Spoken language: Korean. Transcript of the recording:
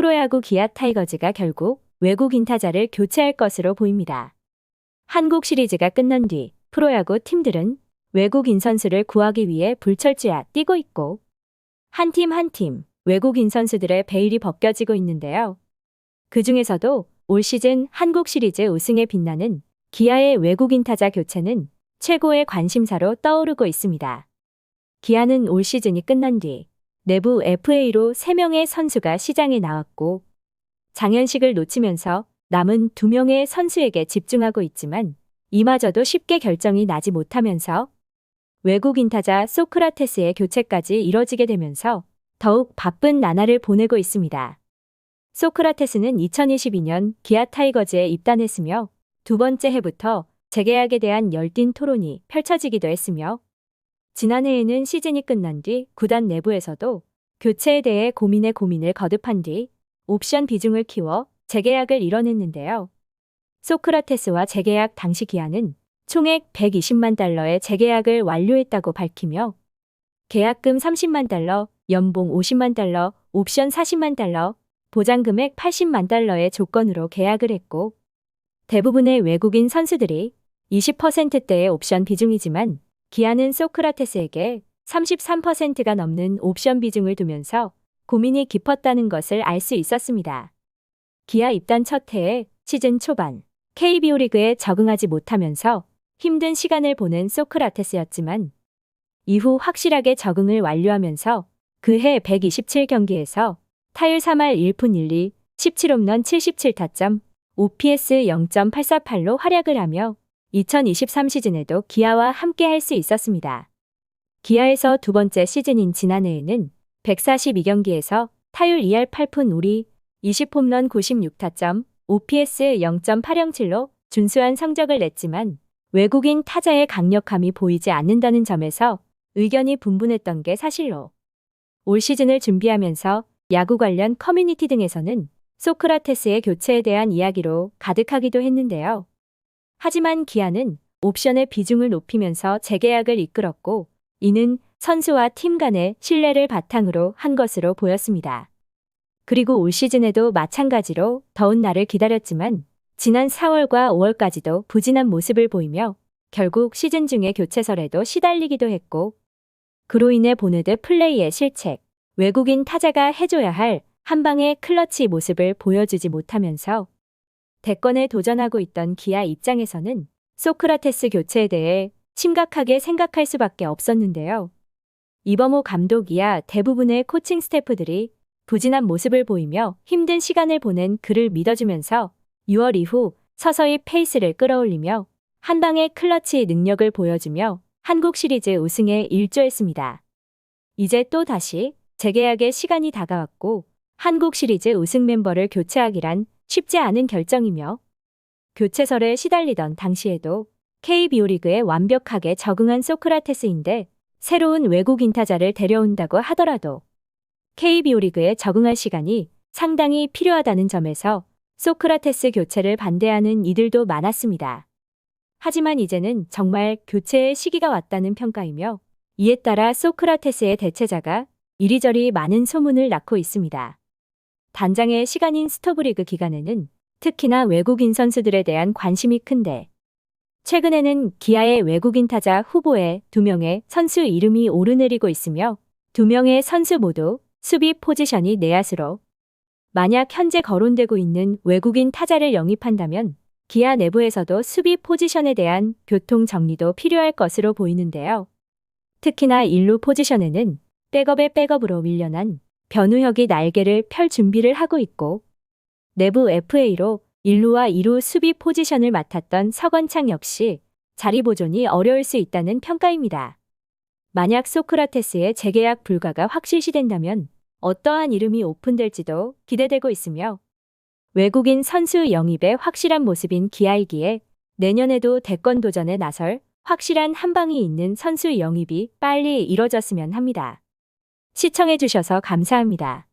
프로야구 기아 타이거즈가 결국 외국인 타자를 교체할 것으로 보입니다. 한국 시리즈가 끝난 뒤 프로야구 팀들은 외국인 선수를 구하기 위해 불철주야 뛰고 있고 한 팀 한 팀 외국인 선수들의 베일이 벗겨지고 있는데요. 그 중에서도 올 시즌 한국 시리즈 우승에 빛나는 기아의 외국인 타자 교체는 최고의 관심사로 떠오르고 있습니다. 기아는 올 시즌이 끝난 뒤 내부 FA로 3명의 선수가 시장에 나왔고 장현식을 놓치면서 남은 2명의 선수에게 집중하고 있지만 이마저도 쉽게 결정이 나지 못하면서 외국인 타자 소크라테스의 교체까지 이뤄지게 되면서 더욱 바쁜 나날을 보내고 있습니다. 소크라테스는 2022년 기아 타이거즈에 입단했으며 두 번째 해부터 재계약에 대한 열띤 토론이 펼쳐지기도 했으며 지난해에는 시즌이 끝난 뒤 구단 내부에서도 교체에 대해 고민을 거듭한 뒤 옵션 비중을 키워 재계약을 이뤄냈는데요. 소크라테스와 재계약 당시 기아는 총액 120만 달러의 재계약을 완료했다고 밝히며 계약금 30만 달러, 연봉 50만 달러, 옵션 40만 달러, 보장금액 80만 달러의 조건으로 계약을 했고 대부분의 외국인 선수들이 20%대의 옵션 비중이지만 기아는 소크라테스에게 33%가 넘는 옵션 비중을 두면서 고민이 깊었다는 것을 알 수 있었습니다. 기아 입단 첫 해에 시즌 초반 KBO 리그에 적응하지 못하면서 힘든 시간을 보낸 소크라테스였지만 이후 확실하게 적응을 완료하면서 그해 127경기에서 타율 3할 1푼 1리, 17홈런 77타점, OPS 0.848로 활약을 하며 2023 시즌에도 기아와 함께 할 수 있었습니다. 기아에서 두 번째 시즌인 지난해에는 142경기에서 타율 2할 8푼 5리, 20홈런 96타점, OPS 0.807로 준수한 성적을 냈지만 외국인 타자의 강력함이 보이지 않는다는 점에서 의견이 분분했던 게 사실로 올 시즌을 준비하면서 야구 관련 커뮤니티 등에서는 소크라테스의 교체에 대한 이야기로 가득하기도 했는데요. 하지만 기아는 옵션의 비중을 높이면서 재계약을 이끌었고 이는 선수와 팀 간의 신뢰를 바탕으로 한 것으로 보였습니다. 그리고 올 시즌에도 마찬가지로 더운 날을 기다렸지만 지난 4월과 5월까지도 부진한 모습을 보이며 결국 시즌 중에 교체설에도 시달리기도 했고 그로 인해 보네드 플레이의 실책, 외국인 타자가 해줘야 할 한방의 클러치 모습을 보여주지 못하면서 대권에 도전하고 있던 기아 입장에서는 소크라테스 교체에 대해 심각하게 생각할 수밖에 없었는데요. 이범호 감독 이하 대부분의 코칭 스태프들이 부진한 모습을 보이며 힘든 시간을 보낸 그를 믿어주면서 6월 이후 서서히 페이스를 끌어올리며 한방의 클러치 능력을 보여주며 한국 시리즈 우승에 일조했습니다. 이제 또 다시 재계약의 시간이 다가왔고 한국 시리즈 우승 멤버를 교체하기란 쉽지 않은 결정이며 교체설에 시달리던 당시에도 KBO 리그에 완벽하게 적응한 소크라테스인데 새로운 외국인 타자를 데려온다고 하더라도 KBO 리그에 적응할 시간이 상당히 필요하다는 점에서 소크라테스 교체를 반대하는 이들도 많았습니다. 하지만 이제는 정말 교체의 시기가 왔다는 평가이며 이에 따라 소크라테스의 대체자가 이리저리 많은 소문을 낳고 있습니다. 단장의 시간인 스토브리그 기간에는 특히나 외국인 선수들에 대한 관심이 큰데 최근에는 기아의 외국인 타자 후보에 2명의 선수 이름이 오르내리고 있으며 2명의 선수 모두 수비 포지션이 내야수로 만약 현재 거론되고 있는 외국인 타자를 영입한다면 기아 내부에서도 수비 포지션에 대한 교통 정리도 필요할 것으로 보이는데요. 특히나 1루 포지션에는 백업의 백업으로 밀려난 변우혁이 날개를 펼 준비를 하고 있고 내부 FA로 1루와 2루 수비 포지션을 맡았던 서건창 역시 자리 보존이 어려울 수 있다는 평가입니다. 만약 소크라테스의 재계약 불가가 확실시된다면 어떠한 이름이 오픈될지도 기대되고 있으며 외국인 선수 영입의 확실한 모습인 기아이기에 내년에도 대권 도전에 나설 확실한 한방이 있는 선수 영입이 빨리 이뤄졌으면 합니다. 시청해주셔서 감사합니다.